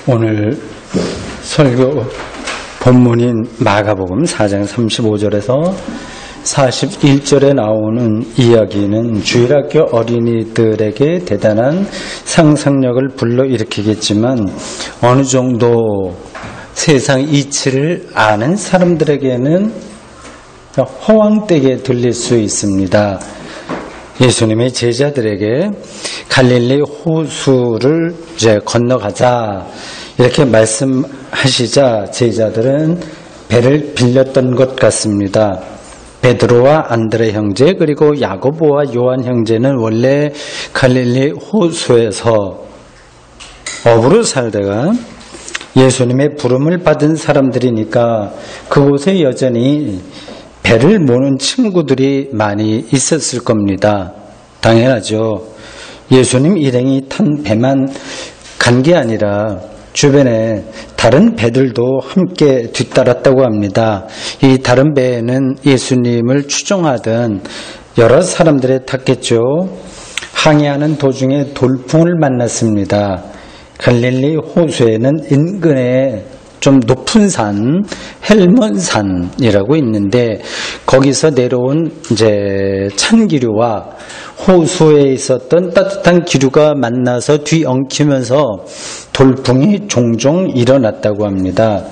오늘 설교 본문인 마가복음 4장 35절에서 41절에 나오는 이야기는 주일학교 어린이들에게 대단한 상상력을 불러일으키겠지만 어느 정도 세상 이치를 아는 사람들에게는 허황되게 들릴 수 있습니다. 예수님의 제자들에게 갈릴리 호수를 이제 건너가자 이렇게 말씀하시자 제자들은 배를 빌렸던 것 같습니다. 베드로와 안드레 형제 그리고 야고보와 요한 형제는 원래 갈릴리 호수에서 어부로 살다가 예수님의 부름을 받은 사람들이니까 그곳에 여전히 배를 모는 친구들이 많이 있었을 겁니다. 당연하죠. 예수님 일행이 탄 배만 간 게 아니라 주변에 다른 배들도 함께 뒤따랐다고 합니다. 이 다른 배에는 예수님을 추종하던 여러 사람들이 탔겠죠. 항해하는 도중에 돌풍을 만났습니다. 갈릴리 호수에는 인근에 좀 높은 산, 헬몬산이라고 있는데 거기서 내려온 이제 찬 기류와 호수에 있었던 따뜻한 기류가 만나서 뒤엉키면서 돌풍이 종종 일어났다고 합니다.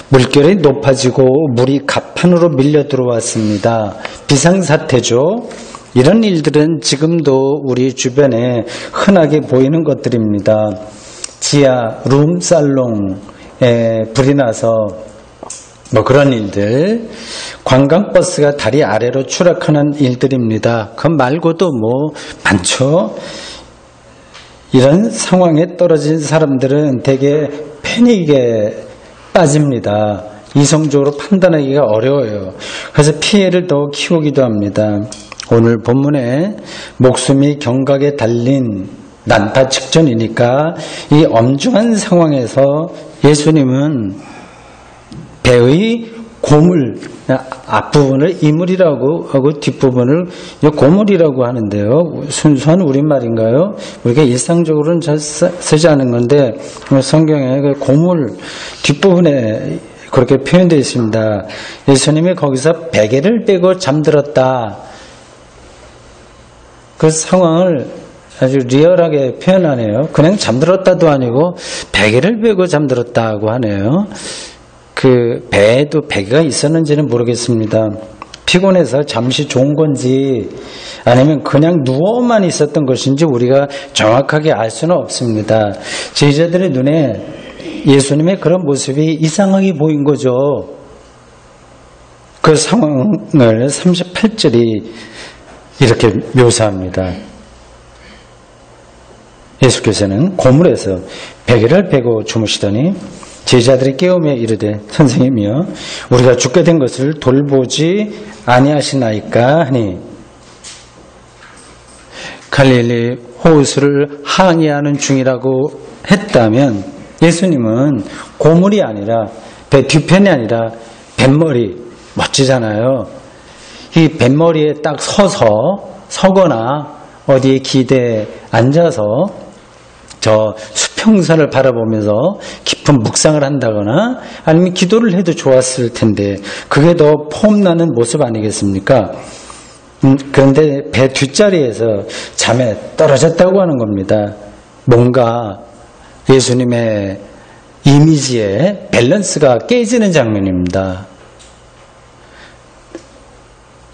물결이 높아지고 물이 갑판으로 밀려 들어왔습니다. 비상사태죠. 이런 일들은 지금도 우리 주변에 흔하게 보이는 것들입니다. 지하 룸살롱에 불이 나서 뭐 그런 일들, 관광버스가 다리 아래로 추락하는 일들입니다. 그 말고도 뭐 많죠. 이런 상황에 떨어진 사람들은 되게 패닉에 빠집니다. 이성적으로 판단하기가 어려워요. 그래서 피해를 더 키우기도 합니다. 오늘 본문에 목숨이 경각에 달린 난타 직전이니까 이 엄중한 상황에서 예수님은 배의 고물, 앞부분을 이물이라고 하고 뒷부분을 고물이라고 하는데요. 순수한 우리말인가요? 우리가 일상적으로는 잘 쓰지 않은 건데 성경에 그 고물 뒷부분에 그렇게 표현되어 있습니다. 예수님이 거기서 베개를 빼고 잠들었다. 그 상황을 아주 리얼하게 표현하네요. 그냥 잠들었다도 아니고 베개를 빼고 잠들었다고 하네요. 그 배에도 베개가 있었는지는 모르겠습니다. 피곤해서 잠시 좋은 건지 아니면 그냥 누워만 있었던 것인지 우리가 정확하게 알 수는 없습니다. 제자들의 눈에 예수님의 그런 모습이 이상하게 보인 거죠. 그 상황을 38절이 이렇게 묘사합니다. 예수께서는 고물에서 베개를 베고 주무시더니 제자들이 깨우며 이르되 선생님이여 우리가 죽게 된 것을 돌보지 아니하시나이까 하니 갈릴리 호수를 항해하는 중이라고 했다면 예수님은 고물이 아니라 배 뒤편이 아니라 뱃머리 멋지잖아요. 이 뱃머리에 딱 서거나 어디에 기대에 앉아서 저 수평선을 바라보면서 깊은 묵상을 한다거나 아니면 기도를 해도 좋았을 텐데 그게 더 폼나는 모습 아니겠습니까? 그런데 배 뒷자리에서 잠에 떨어졌다고 하는 겁니다. 뭔가 예수님의 이미지의 밸런스가 깨지는 장면입니다.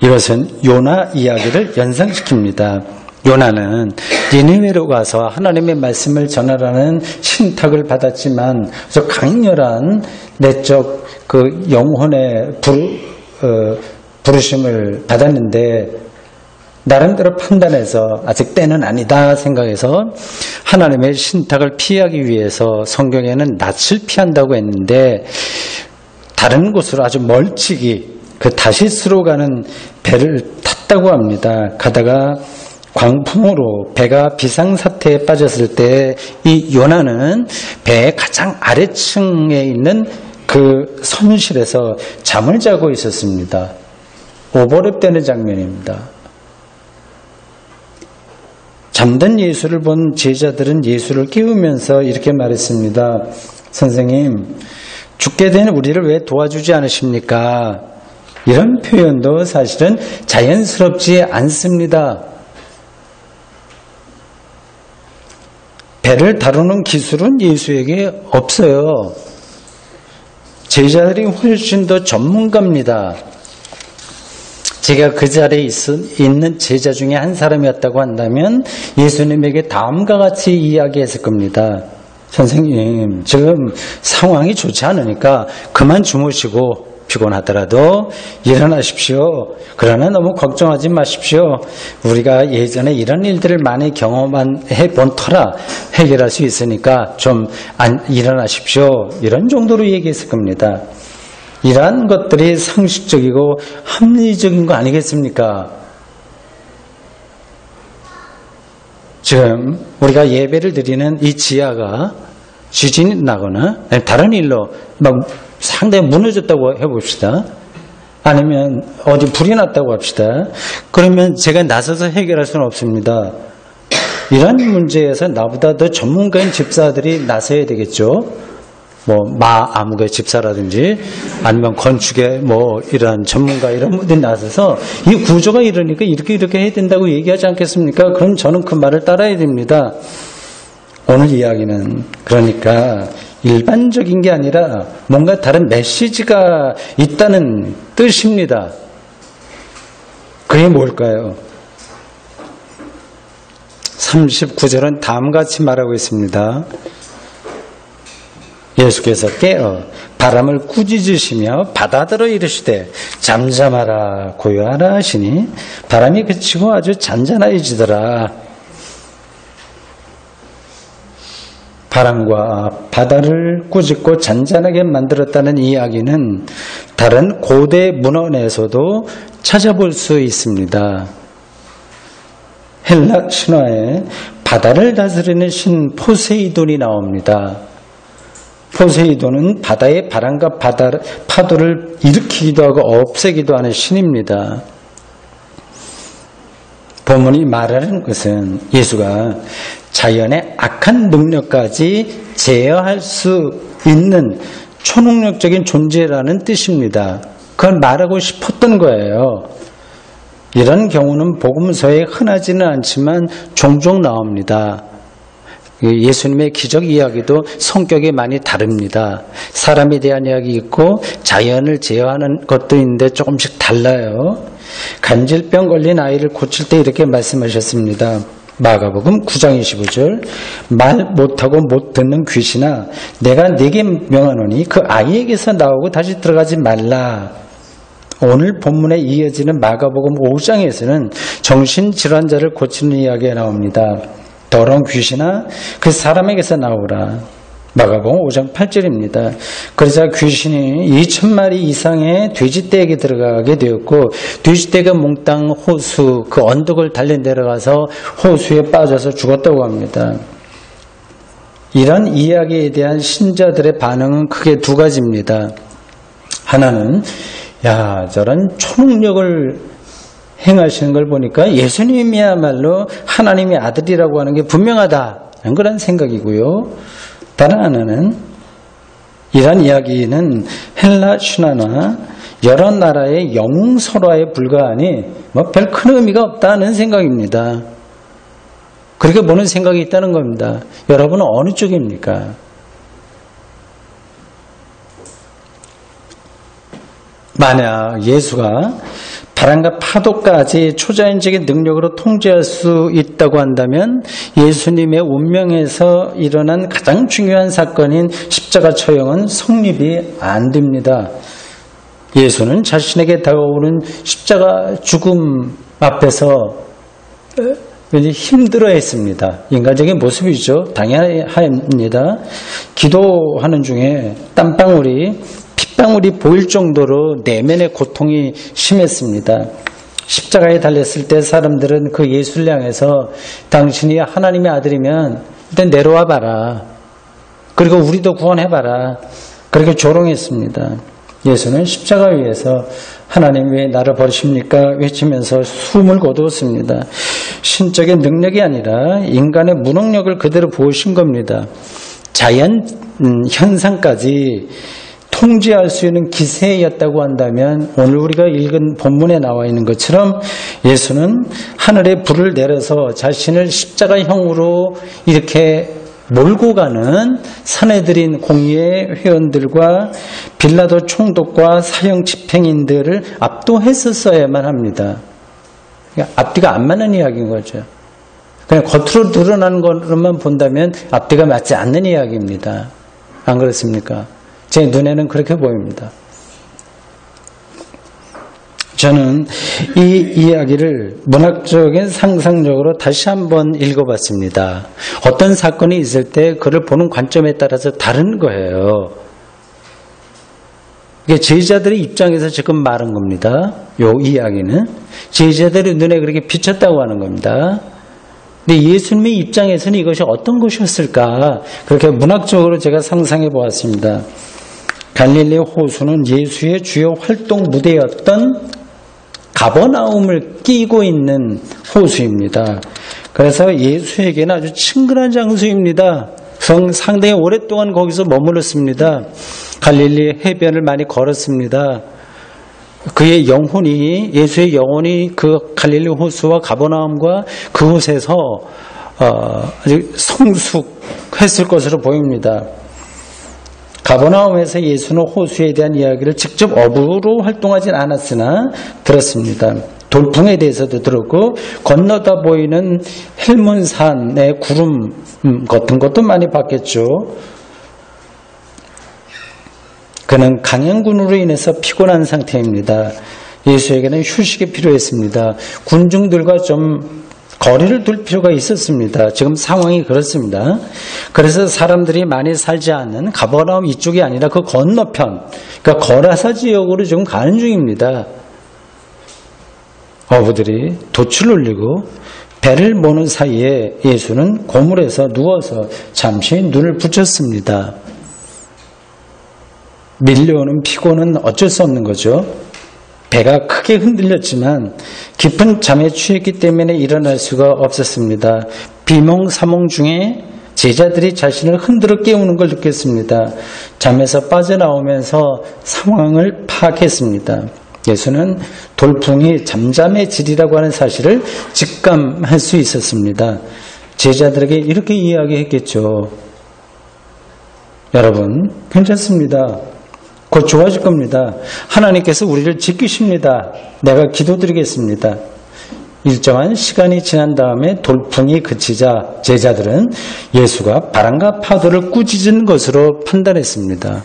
이것은 요나 이야기를 연상시킵니다. 요나는 니느웨로 가서 하나님의 말씀을 전하라는 신탁을 받았지만 저 강렬한 내적 그 영혼의 부르심을 받았는데 나름대로 판단해서 아직 때는 아니다 생각해서 하나님의 신탁을 피하기 위해서 성경에는 낯을 피한다고 했는데 다른 곳으로 아주 멀찍이 그 다시스로 가는 배를 탔다고 합니다. 가다가 광풍으로 배가 비상사태에 빠졌을 때 이 요나는 배의 가장 아래층에 있는 그 선실에서 잠을 자고 있었습니다. 오버랩되는 장면입니다. 잠든 예수를 본 제자들은 예수를 깨우면서 이렇게 말했습니다. 선생님, 죽게 된 우리를 왜 도와주지 않으십니까? 이런 표현도 사실은 자연스럽지 않습니다. 배를 다루는 기술은 예수에게 없어요. 제자들이 훨씬 더 전문가입니다. 제가 그 자리에 있는 제자 중에 한 사람이었다고 한다면 예수님에게 다음과 같이 이야기했을 겁니다. 선생님, 지금 상황이 좋지 않으니까 그만 주무시고 피곤하더라도 일어나십시오. 그러나 너무 걱정하지 마십시오. 우리가 예전에 이런 일들을 많이 경험해 본 터라 해결할 수 있으니까 좀 일어나십시오. 이런 정도로 얘기했을 겁니다. 이러한 것들이 상식적이고 합리적인 거 아니겠습니까? 지금 우리가 예배를 드리는 이 지하가 지진이 나거나 다른 일로 막 상당히 무너졌다고 해봅시다. 아니면 어디 불이 났다고 합시다. 그러면 제가 나서서 해결할 수는 없습니다. 이런 문제에서 나보다 더 전문가인 집사들이 나서야 되겠죠. 아무개 집사라든지 아니면 건축의 이런 전문가 이런 분들이 나서서 이 구조가 이러니까 이렇게 해야 된다고 얘기하지 않겠습니까? 그럼 저는 그 말을 따라야 됩니다. 오늘 이야기는 그러니까 일반적인 게 아니라 뭔가 다른 메시지가 있다는 뜻입니다. 그게 뭘까요? 39절은 다음과 같이 말하고 있습니다. 예수께서 깨어 바람을 꾸짖으시며 바다들어 이르시되 잠잠하라 고요하라 하시니 바람이 그치고 아주 잔잔해지더라. 바람과 바다를 꾸짖고 잔잔하게 만들었다는 이야기는 다른 고대 문헌에서도 찾아볼 수 있습니다. 헬라 신화에 바다를 다스리는 신 포세이돈이 나옵니다. 포세이돈은 바다의 바람과 파도를 일으키기도 하고 없애기도 하는 신입니다. 본문이 말하는 것은 예수가 자연의 악한 능력까지 제어할 수 있는 초능력적인 존재라는 뜻입니다. 그걸 말하고 싶었던 거예요. 이런 경우는 복음서에 흔하지는 않지만 종종 나옵니다. 예수님의 기적 이야기도 성격이 많이 다릅니다. 사람에 대한 이야기 있고 자연을 제어하는 것도 있는데 조금씩 달라요. 간질병 걸린 아이를 고칠 때 이렇게 말씀하셨습니다. 마가복음 9장 25절 말 못하고 못 듣는 귀신아 내가 네게 명하노니 그 아이에게서 나오고 다시 들어가지 말라. 오늘 본문에 이어지는 마가복음 5장에서는 정신질환자를 고치는 이야기가 나옵니다. 더러운 귀신아 그 사람에게서 나오라. 마가복음 5장 8절입니다. 그러자 귀신이 2,000마리 이상의 돼지떼에게 들어가게 되었고 돼지떼가 몽땅 호수 그 언덕을 달려 내려가서 호수에 빠져서 죽었다고 합니다. 이런 이야기에 대한 신자들의 반응은 크게 두 가지입니다. 하나는 저런 초능력을 행하시는 걸 보니까 예수님이야말로 하나님의 아들이라고 하는 게 분명하다 그런 생각이고요. 다른 하나는 이런 이야기는 헬라 신화나 여러 나라의 영웅 설화에 불과하니 별 큰 의미가 없다는 생각입니다. 그렇게 보는 생각이 있다는 겁니다. 여러분은 어느 쪽입니까? 만약 예수가 바람과 파도까지 초자연적인 능력으로 통제할 수 있다고 한다면 예수님의 운명에서 일어난 가장 중요한 사건인 십자가 처형은 성립이 안 됩니다. 예수는 자신에게 다가오는 십자가 죽음 앞에서 왠지 힘들어했습니다. 인간적인 모습이죠. 당연합니다. 기도하는 중에 땀방울이 핏방울이 보일 정도로 내면의 고통이 심했습니다. 십자가에 달렸을 때 사람들은 그 예수를 향해서 당신이 하나님의 아들이면 일단 내려와 봐라. 그리고 우리도 구원해봐라. 그렇게 조롱했습니다. 예수는 십자가 위에서 하나님 왜 나를 버리십니까? 외치면서 숨을 거두었습니다. 신적인 능력이 아니라 인간의 무능력을 그대로 보신 겁니다. 자연 현상까지 통제할 수 있는 기세였다고 한다면 오늘 우리가 읽은 본문에 나와 있는 것처럼 예수는 하늘에 불을 내려서 자신을 십자가형으로 이렇게 몰고 가는 사내들인 공의회 회원들과 빌라도 총독과 사형 집행인들을 압도했었어야만 합니다. 그러니까 앞뒤가 안 맞는 이야기인 거죠. 그냥 겉으로 드러나는 것만 본다면 앞뒤가 맞지 않는 이야기입니다. 안 그렇습니까? 제 눈에는 그렇게 보입니다. 저는 이 이야기를 문학적인 상상력으로 다시 한번 읽어봤습니다. 어떤 사건이 있을 때 그를 보는 관점에 따라서 다른 거예요. 이게 제자들의 입장에서 지금 말한 겁니다. 요 이야기는 제자들의 눈에 그렇게 비쳤다고 하는 겁니다. 근데 예수님의 입장에서는 이것이 어떤 것이었을까? 그렇게 문학적으로 제가 상상해 보았습니다. 갈릴리 호수는 예수의 주요 활동 무대였던 가버나움을 끼고 있는 호수입니다. 그래서 예수에게는 아주 친근한 장소입니다. 상당히 오랫동안 거기서 머물렀습니다. 갈릴리 해변을 많이 걸었습니다. 그의 영혼이, 예수의 영혼이 그 갈릴리 호수와 가버나움과 그곳에서 아주 성숙했을 것으로 보입니다. 가버나움에서 예수는 호수에 대한 이야기를 직접 어부로 활동하진 않았으나 들었습니다. 돌풍에 대해서도 들었고 건너다 보이는 헬몬산의 구름 같은 것도 많이 봤겠죠. 그는 강행군으로 인해서 피곤한 상태입니다. 예수에게는 휴식이 필요했습니다. 군중들과 좀 거리를 둘 필요가 있었습니다. 지금 상황이 그렇습니다. 그래서 사람들이 많이 살지 않는 가버나움 이쪽이 아니라 그 건너편, 그러니까 거라사 지역으로 지금 가는 중입니다. 어부들이 돛을 올리고 배를 모는 사이에 예수는 고물에서 누워서 잠시 눈을 붙였습니다. 밀려오는 피곤은 어쩔 수 없는 거죠. 배가 크게 흔들렸지만 깊은 잠에 취했기 때문에 일어날 수가 없었습니다. 비몽사몽 중에 제자들이 자신을 흔들어 깨우는 걸 느꼈습니다. 잠에서 빠져나오면서 상황을 파악했습니다. 예수는 돌풍이 잠잠해지리라고 하는 사실을 직감할 수 있었습니다. 제자들에게 이렇게 이야기했겠죠. 여러분, 괜찮습니다. 곧 좋아질 겁니다. 하나님께서 우리를 지키십니다. 내가 기도드리겠습니다. 일정한 시간이 지난 다음에 돌풍이 그치자 제자들은 예수가 바람과 파도를 꾸짖은 것으로 판단했습니다.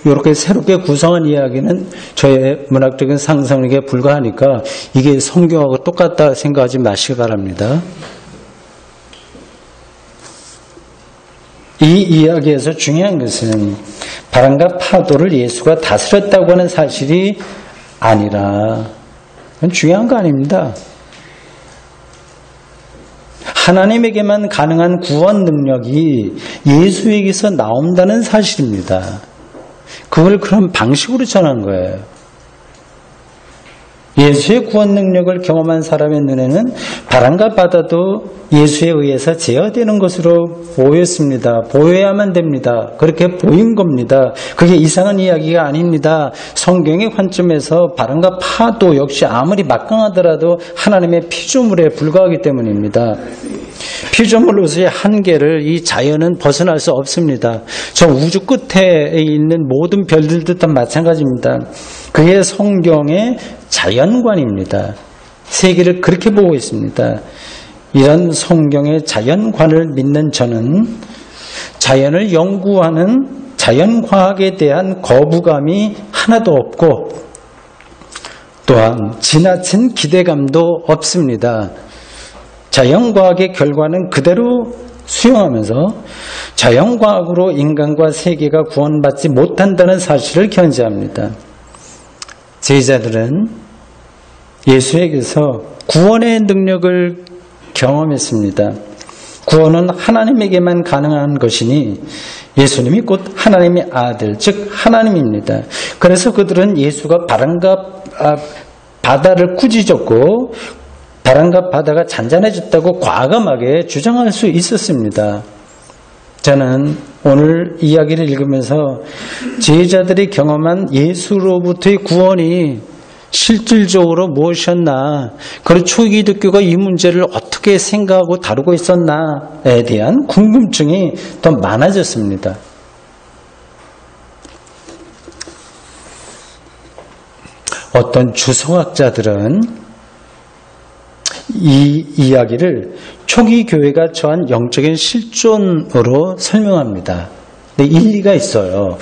이렇게 새롭게 구성한 이야기는 저의 문학적인 상상력에 불과하니까 이게 성경하고 똑같다 생각하지 마시기 바랍니다. 이 이야기에서 중요한 것은 바람과 파도를 예수가 다스렸다고 하는 사실이 아니라 그건 중요한 거 아닙니다. 하나님에게만 가능한 구원 능력이 예수에게서 나온다는 사실입니다. 그걸 그런 방식으로 전한 거예요. 예수의 구원 능력을 경험한 사람의 눈에는 바람과 바다도 예수에 의해서 제어되는 것으로 보였습니다. 보여야만 됩니다. 그렇게 보인 겁니다. 그게 이상한 이야기가 아닙니다. 성경의 관점에서 바람과 파도 역시 아무리 막강하더라도 하나님의 피조물에 불과하기 때문입니다. 피조물로서의 한계를 이 자연은 벗어날 수 없습니다. 저 우주 끝에 있는 모든 별들도 다 마찬가지입니다. 그게 성경의 자연관입니다. 세계를 그렇게 보고 있습니다. 이런 성경의 자연관을 믿는 저는 자연을 연구하는 자연과학에 대한 거부감이 하나도 없고 또한 지나친 기대감도 없습니다. 자연과학의 결과는 그대로 수용하면서 자연과학으로 인간과 세계가 구원받지 못한다는 사실을 견지합니다. 제자들은 예수에게서 구원의 능력을 경험했습니다. 구원은 하나님에게만 가능한 것이니 예수님이 곧 하나님의 아들, 즉 하나님입니다. 그래서 그들은 예수가 바람과 바다를 꾸짖었고 바람과 바다가 잔잔해졌다고 과감하게 주장할 수 있었습니다. 저는 오늘 이야기를 읽으면서 제자들이 경험한 예수로부터의 구원이 실질적으로 무엇이었나, 그리고 초기독교가 이 문제를 어떻게 생각하고 다루고 있었나에 대한 궁금증이 더 많아졌습니다. 어떤 주성학자들은 이 이야기를 초기 교회가 처한 영적인 실존으로 설명합니다. 근데 일리가 있어요.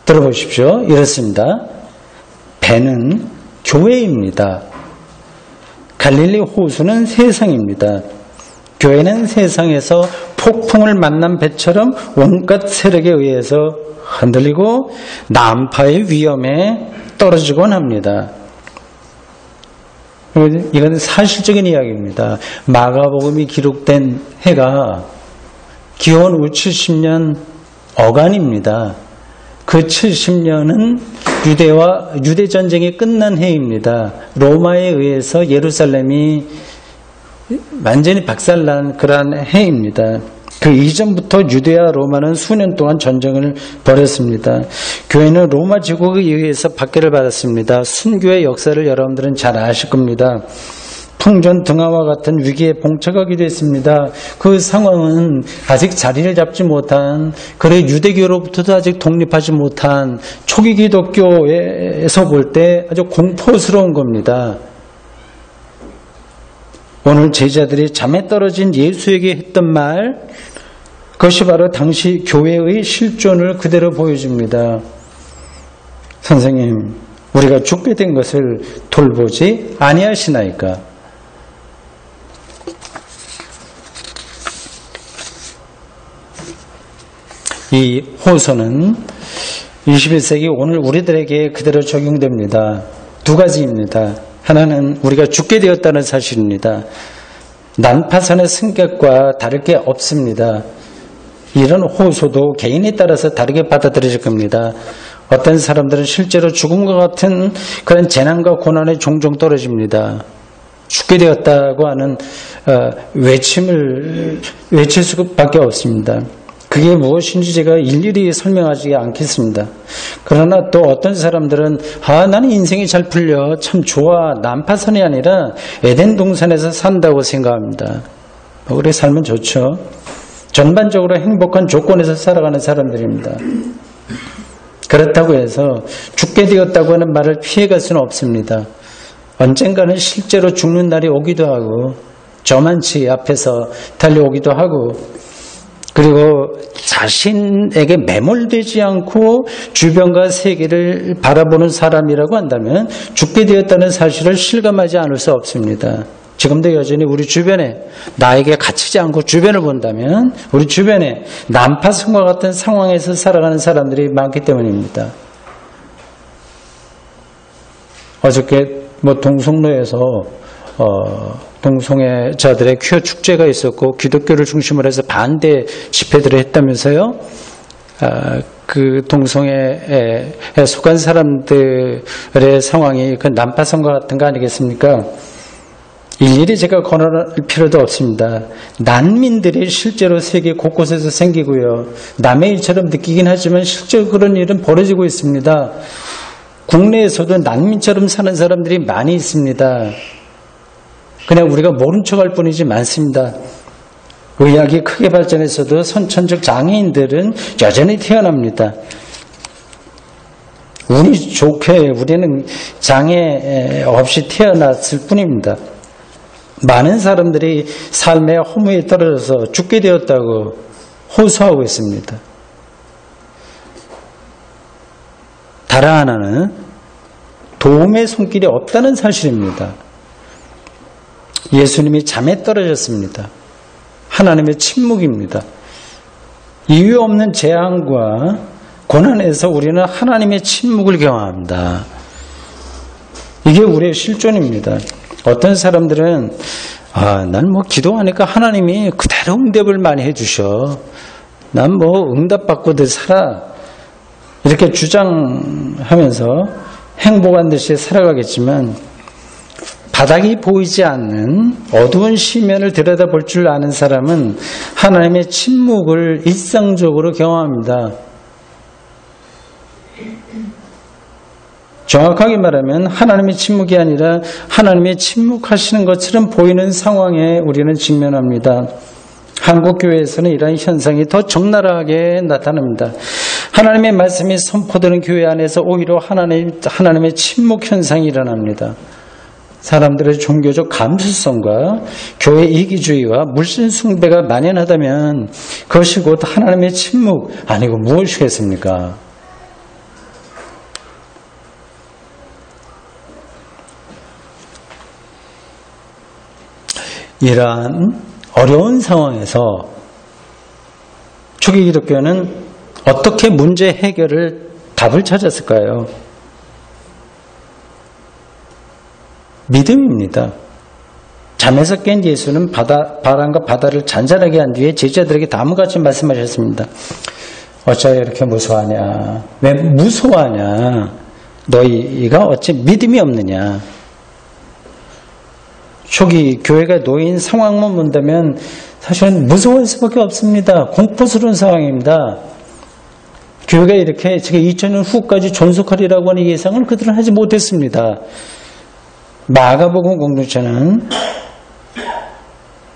들어보십시오. 이렇습니다. 배는 교회입니다. 갈릴리 호수는 세상입니다. 교회는 세상에서 폭풍을 만난 배처럼 온갖 세력에 의해서 흔들리고 난파의 위험에 떨어지곤 합니다. 이건 사실적인 이야기입니다. 마가복음이 기록된 해가 기원 후 70년 어간입니다. 그 70년은 유대 전쟁이 끝난 해입니다. 로마에 의해서 예루살렘이 완전히 박살난 그러한 해입니다. 그 이전부터 유대와 로마는 수년 동안 전쟁을 벌였습니다. 교회는 로마 제국에 의해서 박해를 받았습니다. 순교의 역사를 여러분들은 잘 아실 겁니다. 풍전등화와 같은 위기에 봉착하기도 했습니다. 그 상황은 아직 자리를 잡지 못한, 그래 유대교로부터도 아직 독립하지 못한 초기 기독교에서 볼 때 아주 공포스러운 겁니다. 오늘 제자들이 잠에 떨어진 예수에게 했던 말, 그것이 바로 당시 교회의 실존을 그대로 보여줍니다. 선생님, 우리가 죽게 된 것을 돌보지 아니하시나이까? 이 호소는 21세기 오늘 우리들에게 그대로 적용됩니다. 두 가지입니다. 하나는 우리가 죽게 되었다는 사실입니다. 난파선의 승격과 다를 게 없습니다. 이런 호소도 개인에 따라서 다르게 받아들여질 겁니다. 어떤 사람들은 실제로 죽음과 같은 그런 재난과 고난에 종종 떨어집니다. 죽게 되었다고 하는 외침을 외칠 수밖에 없습니다. 그게 무엇인지 제가 일일이 설명하지 않겠습니다. 그러나 또 어떤 사람들은 나는 인생이 잘 풀려 참 좋아, 난파선이 아니라 에덴 동산에서 산다고 생각합니다. 그래 살면 좋죠. 전반적으로 행복한 조건에서 살아가는 사람들입니다. 그렇다고 해서 죽게 되었다고 하는 말을 피해갈 수는 없습니다. 언젠가는 실제로 죽는 날이 오기도 하고 저만치 앞에서 달려오기도 하고, 그리고 자신에게 매몰되지 않고 주변과 세계를 바라보는 사람이라고 한다면 죽게 되었다는 사실을 실감하지 않을 수 없습니다. 지금도 여전히 우리 주변에 나에게 갇히지 않고 주변을 본다면 우리 주변에 난파선과 같은 상황에서 살아가는 사람들이 많기 때문입니다. 어저께 동성로에서 동성애자들의 퀴어 축제가 있었고 기독교를 중심으로 해서 반대 집회들을 했다면서요. 그 동성애에 속한 사람들의 상황이 그 난파선과 같은 거 아니겠습니까? 일일이 제가 권할 필요도 없습니다. 난민들이 실제로 세계 곳곳에서 생기고요. 남의 일처럼 느끼긴 하지만 실제로 그런 일은 벌어지고 있습니다. 국내에서도 난민처럼 사는 사람들이 많이 있습니다. 그냥 우리가 모른 척할 뿐이지 많습니다. 의학이 크게 발전했어도 선천적 장애인들은 여전히 태어납니다. 운이 좋게 우리는 장애 없이 태어났을 뿐입니다. 많은 사람들이 삶의 허무에 떨어져서 죽게 되었다고 호소하고 있습니다. 다른 하나는 도움의 손길이 없다는 사실입니다. 예수님이 잠에 떨어졌습니다. 하나님의 침묵입니다. 이유 없는 재앙과 고난에서 우리는 하나님의 침묵을 경험합니다. 이게 우리의 실존입니다. 어떤 사람들은 난 기도하니까 하나님이 그대로 응답을 많이 해주셔. 난 응답받고들 살아. 이렇게 주장하면서 행복한 듯이 살아가겠지만 바닥이 보이지 않는 어두운 시면을 들여다볼 줄 아는 사람은 하나님의 침묵을 일상적으로 경험합니다. 정확하게 말하면 하나님의 침묵이 아니라 하나님의 침묵하시는 것처럼 보이는 상황에 우리는 직면합니다. 한국교회에서는 이러한 현상이 더 적나라하게 나타납니다. 하나님의 말씀이 선포되는 교회 안에서 오히려 하나님의 침묵 현상이 일어납니다. 사람들의 종교적 감수성과 교회 이기주의와 물신 숭배가 만연하다면 그것이 곧 하나님의 침묵 아니고 무엇이겠습니까? 이러한 어려운 상황에서 초기 기독교는 어떻게 문제 해결을 답을 찾았을까요? 믿음입니다. 잠에서 깬 예수는 바람과 바다를 잔잔하게 한 뒤에 제자들에게 다음같이 말씀하셨습니다. 어찌하여 이렇게 무서워하냐? 왜 무서워하냐? 너희가 어찌 믿음이 없느냐? 초기 교회가 놓인 상황만 본다면 사실은 무서워할 수밖에 없습니다. 공포스러운 상황입니다. 교회가 이렇게 지금 2000년 후까지 존속하리라고 하는 예상을 그들은 하지 못했습니다. 마가복음 공동체는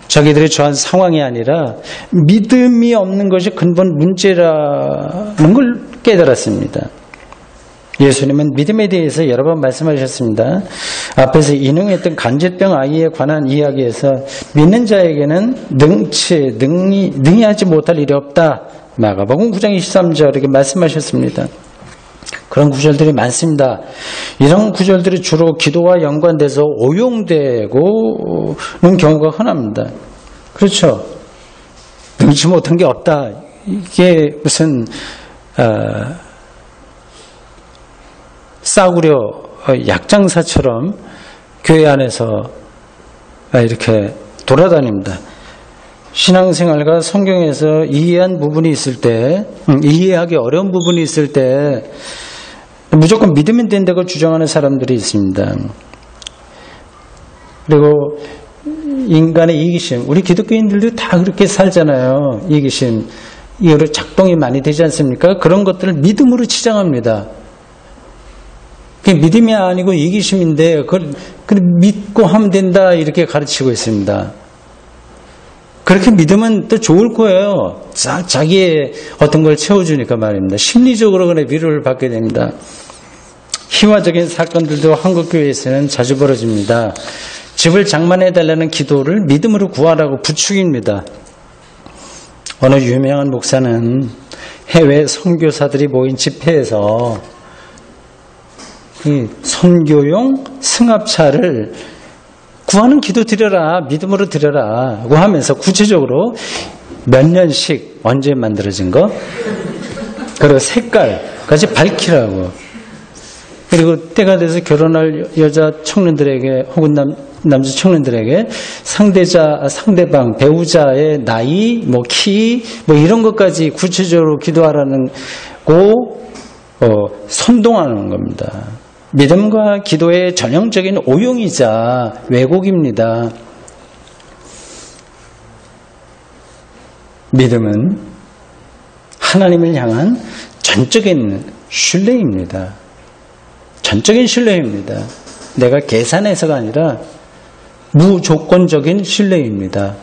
자기들이 처한 상황이 아니라 믿음이 없는 것이 근본 문제라는 걸 깨달았습니다. 예수님은 믿음에 대해서 여러 번 말씀하셨습니다. 앞에서 인용했던 간질병 아이에 관한 이야기에서 믿는 자에게는 능히 하지 못할 일이 없다. 마가복음 9장 23절 이렇게 말씀하셨습니다. 그런 구절들이 많습니다. 이런 구절들이 주로 기도와 연관돼서 오용되고는 경우가 흔합니다. 그렇죠. 능치 못한 게 없다. 이게 무슨 싸구려 약장사처럼 교회 안에서 이렇게 돌아다닙니다. 신앙생활과 성경에서 이해한 부분이 있을 때, 이해하기 어려운 부분이 있을 때 무조건 믿으면 된다고 주장하는 사람들이 있습니다. 그리고 인간의 이기심, 우리 기독교인들도 다 그렇게 살잖아요. 이기심, 이거로 작동이 많이 되지 않습니까? 그런 것들을 믿음으로 치장합니다. 그게 믿음이 아니고 이기심인데 그걸 믿고 하면 된다 이렇게 가르치고 있습니다. 그렇게 믿으면 또 좋을 거예요. 자기의 어떤 걸 채워주니까 말입니다. 심리적으로 그냥 위로를 받게 됩니다. 희화적인 사건들도 한국교회에서는 자주 벌어집니다. 집을 장만해달라는 기도를 믿음으로 구하라고 부축입니다. 어느 유명한 목사는 해외 선교사들이 모인 집회에서 이 선교용 승합차를 구하는 기도 드려라, 믿음으로 드려라 고 하면서 구체적으로 몇 년씩 언제 만들어진 거 그리고 색깔까지 밝히라고, 그리고 때가 돼서 결혼할 여자 청년들에게 혹은 남자 청년들에게 상대방 배우자의 나이, 키 이런 것까지 구체적으로 기도하라는 선동하는 겁니다. 믿음과 기도의 전형적인 오용이자 왜곡입니다. 믿음은 하나님을 향한 전적인 신뢰입니다. 전적인 신뢰입니다. 내가 계산해서가 아니라 무조건적인 신뢰입니다.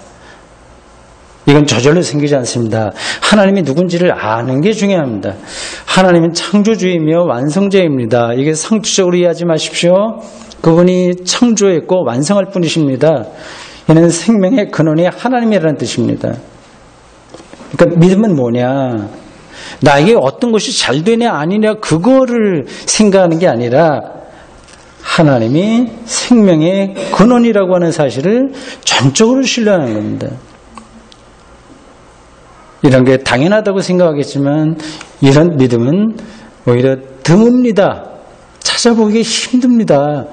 이건 저절로 생기지 않습니다. 하나님이 누군지를 아는 게 중요합니다. 하나님은 창조주이며 완성자입니다. 이게 상투적으로 이해하지 마십시오. 그분이 창조했고 완성할 뿐이십니다. 이는 생명의 근원이 하나님이라는 뜻입니다. 그러니까 믿음은 뭐냐? 나에게 어떤 것이 잘 되냐 아니냐 그거를 생각하는 게 아니라 하나님이 생명의 근원이라고 하는 사실을 전적으로 신뢰하는 겁니다. 이런 게 당연하다고 생각하겠지만 이런 믿음은 오히려 드뭅니다. 찾아보기 힘듭니다.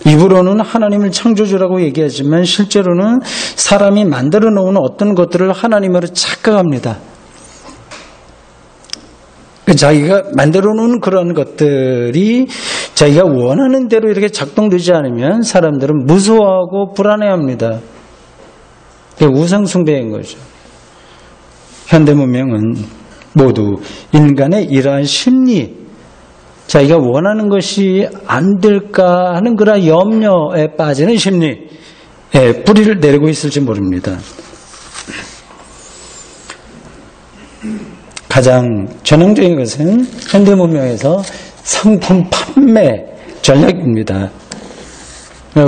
입으로는 하나님을 창조주라고 얘기하지만 실제로는 사람이 만들어 놓은 어떤 것들을 하나님으로 착각합니다. 자기가 만들어 놓은 그런 것들이 자기가 원하는 대로 이렇게 작동되지 않으면 사람들은 무서워하고 불안해합니다. 그게 우상숭배인 거죠. 현대문명은 모두 인간의 이러한 심리, 자기가 원하는 것이 안 될까 하는 그런 염려에 빠지는 심리에 뿌리를 내리고 있을지 모릅니다. 가장 전형적인 것은 현대문명에서 상품 판매 전략입니다.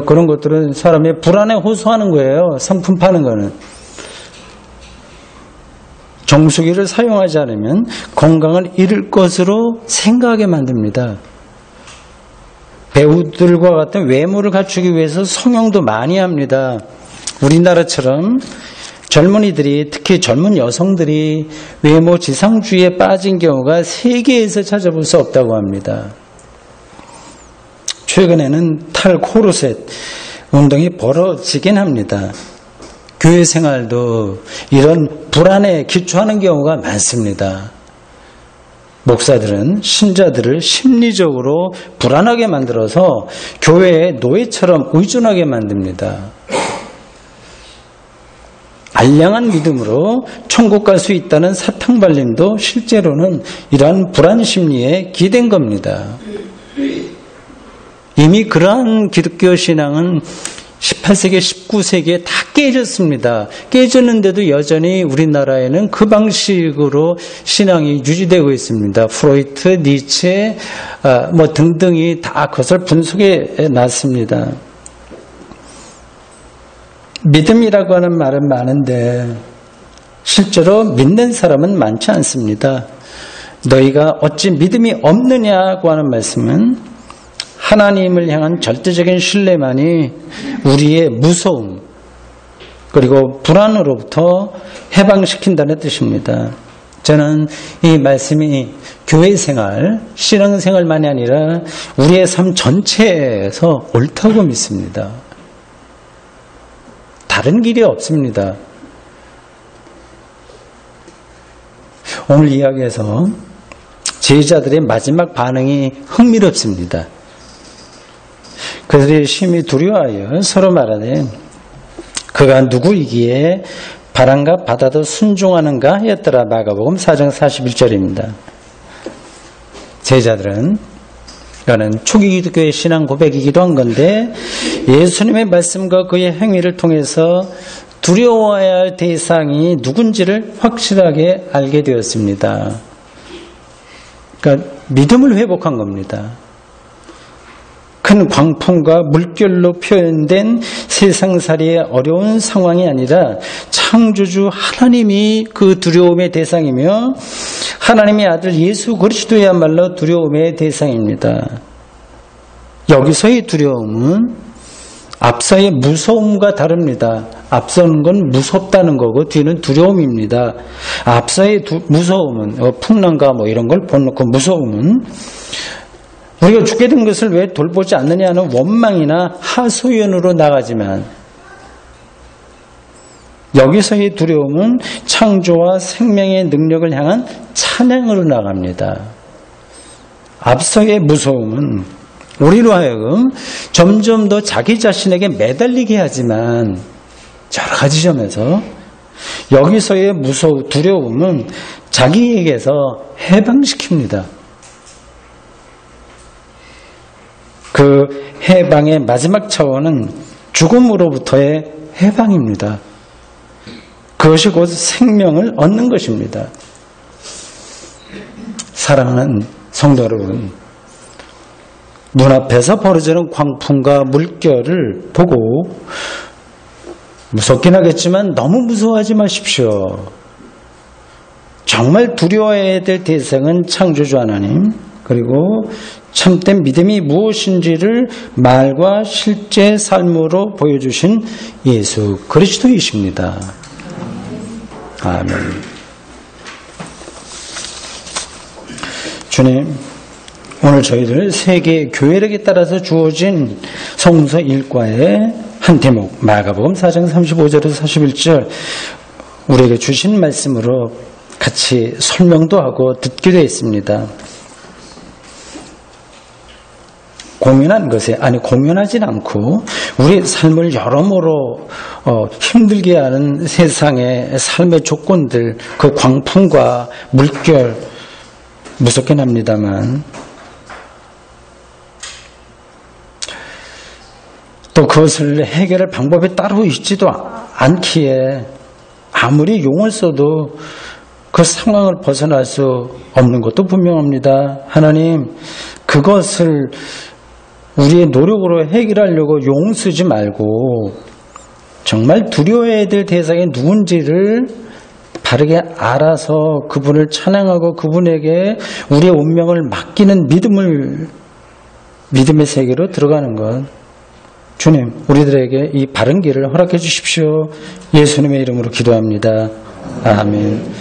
그런 것들은 사람의 불안에 호소하는 거예요. 상품 파는 거는. 정수기를 사용하지 않으면 건강을 잃을 것으로 생각하게 만듭니다. 배우들과 같은 외모를 갖추기 위해서 성형도 많이 합니다. 우리나라처럼 젊은이들이, 특히 젊은 여성들이 외모 지상주의에 빠진 경우가 세계에서 찾아볼 수 없다고 합니다. 최근에는 탈코르셋 운동이 벌어지긴 합니다. 교회 생활도 이런 불안에 기초하는 경우가 많습니다. 목사들은 신자들을 심리적으로 불안하게 만들어서 교회의 노예처럼 의존하게 만듭니다. 알량한 믿음으로 천국 갈 수 있다는 사탕발림도 실제로는 이러한 불안 심리에 기댄 겁니다. 이미 그러한 기독교 신앙은 18세기, 19세기에 다 깨졌습니다. 깨졌는데도 여전히 우리나라에는 그 방식으로 신앙이 유지되고 있습니다. 프로이트, 니체, 등등이 다 그것을 분석해 놨습니다. 믿음이라고 하는 말은 많은데 실제로 믿는 사람은 많지 않습니다. 너희가 어찌 믿음이 없느냐고 하는 말씀은 하나님을 향한 절대적인 신뢰만이 우리의 무서움 그리고 불안으로부터 해방시킨다는 뜻입니다. 저는 이 말씀이 교회 생활, 신앙 생활만이 아니라 우리의 삶 전체에서 옳다고 믿습니다. 다른 길이 없습니다. 오늘 이야기에서 제자들의 마지막 반응이 흥미롭습니다. 그들이 심히 두려워하여 서로 말하되 그가 누구이기에 바람과 바다도 순종하는가 하였더라. 마가복음 4장 41절입니다. 제자들은 이거는 초기 기독교의 신앙 고백이기도 한 건데 예수님의 말씀과 그의 행위를 통해서 두려워해야 할 대상이 누군지를 확실하게 알게 되었습니다. 그러니까 믿음을 회복한 겁니다. 큰 광풍과 물결로 표현된 세상살이의 어려운 상황이 아니라 창조주 하나님이 그 두려움의 대상이며 하나님의 아들 예수 그리스도야말로 두려움의 대상입니다. 여기서의 두려움은 앞서의 무서움과 다릅니다. 앞서는 건 무섭다는 거고 뒤는 두려움입니다. 앞서의 무서움은 풍랑과 이런 걸 보놓고 무서움은 우리가 죽게 된 것을 왜 돌보지 않느냐는 원망이나 하소연으로 나가지만 여기서의 두려움은 창조와 생명의 능력을 향한 찬양으로 나갑니다. 앞서의 무서움은 우리로 하여금 점점 더 자기 자신에게 매달리게 하지만 여러 가지 점에서 여기서의 두려움은 자기에게서 해방시킵니다. 그 해방의 마지막 차원은 죽음으로부터의 해방입니다. 그것이 곧 생명을 얻는 것입니다. 사랑하는 성도 여러분, 눈앞에서 벌어지는 광풍과 물결을 보고 무섭긴 하겠지만 너무 무서워하지 마십시오. 정말 두려워해야 될 대상은 창조주 하나님, 그리고 참된 믿음이 무엇인지를 말과 실제 삶으로 보여주신 예수 그리스도이십니다. 아멘. 주님, 오늘 저희들 세계 교회력에 따라서 주어진 성서 일과의 한 대목, 마가복음 4장 35절에서 41절 우리에게 주신 말씀으로 같이 설명도 하고 듣기도 했습니다. 공연한 것에 공연하진 않고 우리 삶을 여러모로 힘들게 하는 세상의 삶의 조건들, 그 광풍과 물결 무섭긴 합니다만 또 그것을 해결할 방법이 따로 있지도 않기에 아무리 용을 써도 그 상황을 벗어날 수 없는 것도 분명합니다. 하나님, 그것을 우리의 노력으로 해결하려고 용 쓰지 말고 정말 두려워해야 될 대상이 누군지를 바르게 알아서 그분을 찬양하고 그분에게 우리의 운명을 맡기는 믿음의 세계로 들어가는 것. 주님, 우리들에게 이 바른 길을 허락해 주십시오. 예수님의 이름으로 기도합니다. 아멘.